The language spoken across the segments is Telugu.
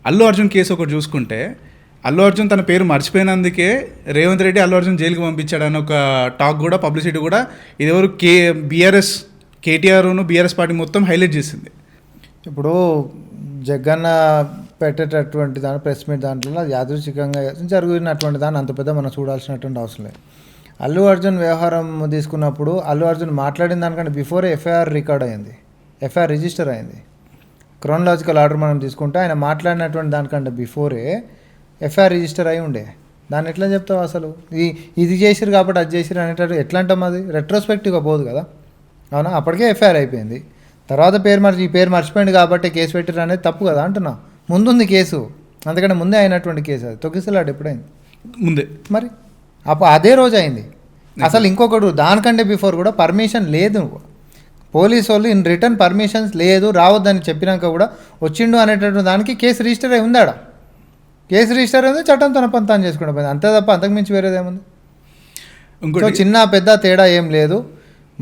అల్లు అర్జున్ కేసు ఒకటి చూసుకుంటే అల్లు అర్జున్ తన పేరు మర్చిపోయినందుకే రేవంత్ రెడ్డి అల్లు అర్జున్ జైలుకి పంపించాడని ఒక టాక్ కూడా పబ్లిసిటీ కూడా ఇదివరకు బీఆర్ఎస్ కేటీఆర్ను బీఆర్ఎస్ పార్టీ మొత్తం హైలైట్ చేసింది. ఇప్పుడు జగన్న పెట్టేటటువంటి దాని ప్రెస్ మీట్ దాంట్లో యాదృచ్ఛికంగా జరిగినటువంటి దాన్ని అంత పెద్ద మనం చూడాల్సినటువంటి అవసరం లేదు. అల్లు అర్జున్ వ్యవహారం తీసుకున్నప్పుడు అల్లు అర్జున్ మాట్లాడిన దానికంటే బిఫోరే ఎఫ్ఐఆర్ రికార్డ్ అయింది, ఎఫ్ఐఆర్ రిజిస్టర్ అయింది. క్రోనలాజికల్ ఆర్డర్ మనం తీసుకుంటే ఆయన మాట్లాడినటువంటి దానికంటే బిఫోరే ఎఫ్ఐఆర్ రిజిస్టర్ అయి ఉండే. దాన్ని ఎట్లా చెప్తావు అసలు? ఇది చేసిరు కాబట్టి అది చేసిరు అనేటట్టు ఎట్లా అంటాం? అది రెట్రోస్పెక్టివ్గా పోదు కదా. అవునా? అప్పటికే ఎఫ్ఐఆర్ అయిపోయింది. తర్వాత ఈ పేరు మర్చిపోయింది కాబట్టి కేసు పెట్టారు అనేది తప్పు కదా అంటున్నా. ముందుంది కేసు, అందుకంటే ముందే అయినటువంటి కేసు. అది తొక్కిసలాడు ఎప్పుడైంది? ముందే. మరి అదే రోజు అయింది. అసలు ఇంకొకడు దానికంటే బిఫోర్ కూడా పర్మిషన్ లేదు, పోలీసు వాళ్ళు ఇన్ రిటర్న్ పర్మిషన్స్ లేదు, రావద్దని చెప్పినాక కూడా వచ్చిండు అనేటటువంటి దానికి కేసు రిజిస్టర్ అయి ఉందాడ. కేసు రిజిస్టర్ అయింది, చట్టం తన పని తాను చేసుకుంటూ పోయింది, అంతే తప్ప అంతకుమించి వేరేదేముంది? సో చిన్న పెద్ద తేడా ఏం లేదు.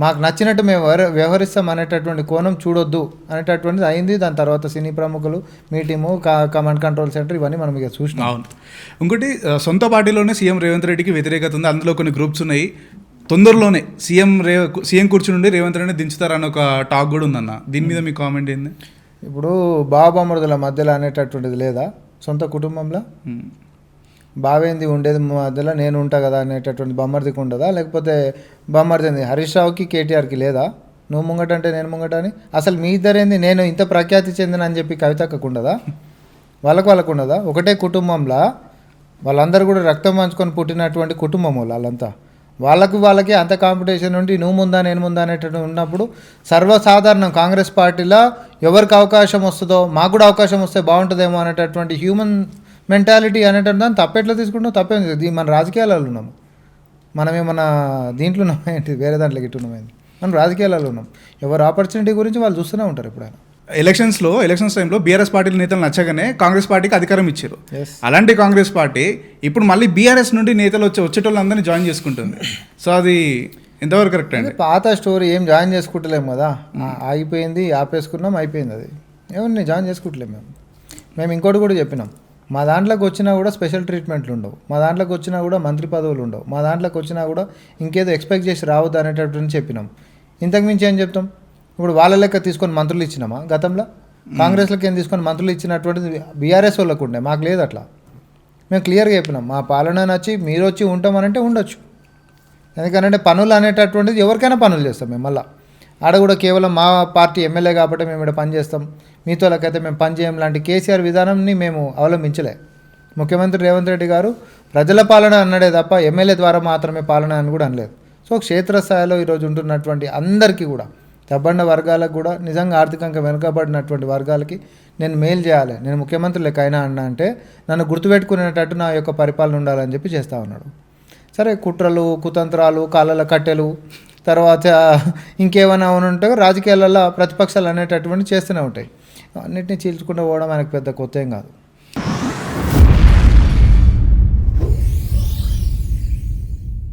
మాకు నచ్చినట్టు మేము వ్యవహరిస్తాం అనేటటువంటి కోణం చూడొద్దు అనేటటువంటిది అయింది. దాని తర్వాత సినీ ప్రముఖులు మీటింగు, కమాండ్ కంట్రోల్ సెంటర్, ఇవన్నీ మనం ఇక చూసినాం. అవును. ఇంకోటి సొంత పార్టీలోనే సీఎం రేవంత్ రెడ్డికి వ్యతిరేకత ఉంది. అందులో కొన్ని గ్రూప్స్ ఉన్నాయి. తొందరలోనే సీఎం కూర్చుని నుండి రేవంత్ రెడ్డిని దించుతారని ఒక టాక్ కూడా ఉందన్న. దీని మీద మీ కామెంట్ ఏంది? ఇప్పుడు బాబామరుదుల మధ్యలో అనేటటువంటిది లేదా? సొంత కుటుంబంలో బావేంది ఉండేది మధ్యలో నేను ఉంటా కదా అనేటటువంటి బొమ్మర్దికి ఉండదా? లేకపోతే బొమ్మర్దింది హరీష్ రావుకి కేటీఆర్కి లేదా? నువ్వు ముంగట అంటే నేను ముంగట అని. అసలు మీ ఇద్దరేంది నేను ఇంత ప్రఖ్యాతి చెందిన అని చెప్పి కవితకు ఉండదా? వాళ్ళకు ఉండదా? ఒకటే కుటుంబంలో వాళ్ళందరూ కూడా రక్తం పంచుకొని పుట్టినటువంటి కుటుంబం వాళ్ళంతా. వాళ్ళకి అంత కాంపిటీషన్ ఉండి నువ్వు ముందా నేను ముందా అనేటట్టు ఉన్నప్పుడు సర్వసాధారణం కాంగ్రెస్ పార్టీలో ఎవరికి అవకాశం వస్తుందో మాకు కూడా అవకాశం వస్తే బాగుంటుందేమో అనేటటువంటి హ్యూమన్ మెంటాలిటీ అనేటువంటి దాన్ని తప్పెట్లా తీసుకుంటాం? తప్పేం లేదు. మన రాజకీయాలలో ఉన్నాము, మనమేమన్నా దీంట్లో ఉన్నామేంటి, వేరే దాంట్లో గిట్టున్నామేంటి? మనం రాజకీయాలలో ఉన్నాం. ఎవరు ఆపర్చునిటీ గురించి వాళ్ళు చూస్తూనే ఉంటారు. ఎప్పుడైనా ఎలక్షన్స్ టైంలో బీఆర్ఎస్ పార్టీ నేతలు నచ్చగానే కాంగ్రెస్ పార్టీకి అధికారం ఇచ్చారు. అలాంటి కాంగ్రెస్ పార్టీ ఇప్పుడు మళ్ళీ బీఆర్ఎస్ నుండి నేతలు వచ్చేటోళ్ళందరినీ జాయిన్ చేసుకుంటుంది. సో అది ఎంతవరకు కరెక్ట్ అండి? పాత స్టోరీ ఏం జాయిన్ చేసుకుంటలేము కదా, ఆగిపోయింది, ఆపేసుకున్నాం, అయిపోయింది. అది ఎవరిని జాయిన్ చేసుకుంటలేము. మేము ఇంకోటి కూడా చెప్పినాం, మా దాంట్లోకి వచ్చినా కూడా స్పెషల్ ట్రీట్మెంట్లు ఉండవు, మా దాంట్లోకి వచ్చినా కూడా మంత్రి పదవులు ఉండవు, మా దాంట్లోకి వచ్చినా కూడా ఇంకేదో ఎక్స్పెక్ట్ చేసి రావద్దు అనేటటువంటి చెప్పినాం. ఇంతకుమించి ఏం చెప్తాం? ఇప్పుడు వాళ్ళ లెక్క తీసుకొని మంత్రులు ఇచ్చినామా? గతంలో కాంగ్రెస్లోకి ఏం తీసుకొని మంత్రులు ఇచ్చినటువంటిది బీఆర్ఎస్ వాళ్ళకు ఉండే, మాకు లేదు. అట్లా మేము క్లియర్గా చెప్పినాం, మా పాలన నచ్చి మీరు వచ్చి ఉంటామనంటే ఉండొచ్చు. ఎందుకంటే పనులు అనేటటువంటిది ఎవరికైనా పనులు చేస్తాం మేము. మళ్ళీ ఆడ కూడా కేవలం మా పార్టీ ఎమ్మెల్యే కాబట్టి మేము ఇక్కడ పని చేస్తాం, మీతోలకైతే మేము పని చేయం లాంటి కేసీఆర్ విధానాన్ని మేము అవలంబించలే. ముఖ్యమంత్రి రేవంత్ రెడ్డి గారు ప్రజల పాలన అన్నాడే తప్ప ఎమ్మెల్యే ద్వారా మాత్రమే పాలన అని కూడా అనలేదు. సో క్షేత్రస్థాయిలో ఈరోజు ఉంటున్నటువంటి అందరికీ కూడా, తబ్బన్న వర్గాలకు కూడా, నిజంగా ఆర్థికంగా వెనుకబడినటువంటి వర్గాలకి నేను మేలు చేయాలి, నేను ముఖ్యమంత్రి లెక్క అయినా అన్నా అంటే నన్ను గుర్తుపెట్టుకునేటట్టు నా యొక్క పరిపాలన ఉండాలని చెప్పి చేస్తూ ఉన్నాడు. సరే, కుట్రలు, కుతంత్రాలు, కాళ్ళల కట్టెలు, తర్వాత ఇంకేమైనా ఉంటే రాజకీయాలలో ప్రతిపక్షాలు అనేటటువంటి చేస్తూనే ఉంటాయి. అన్నింటినీ చీల్చుకుంటూ పోవడం ఆయనకు పెద్ద కొత్త ఏం కాదు.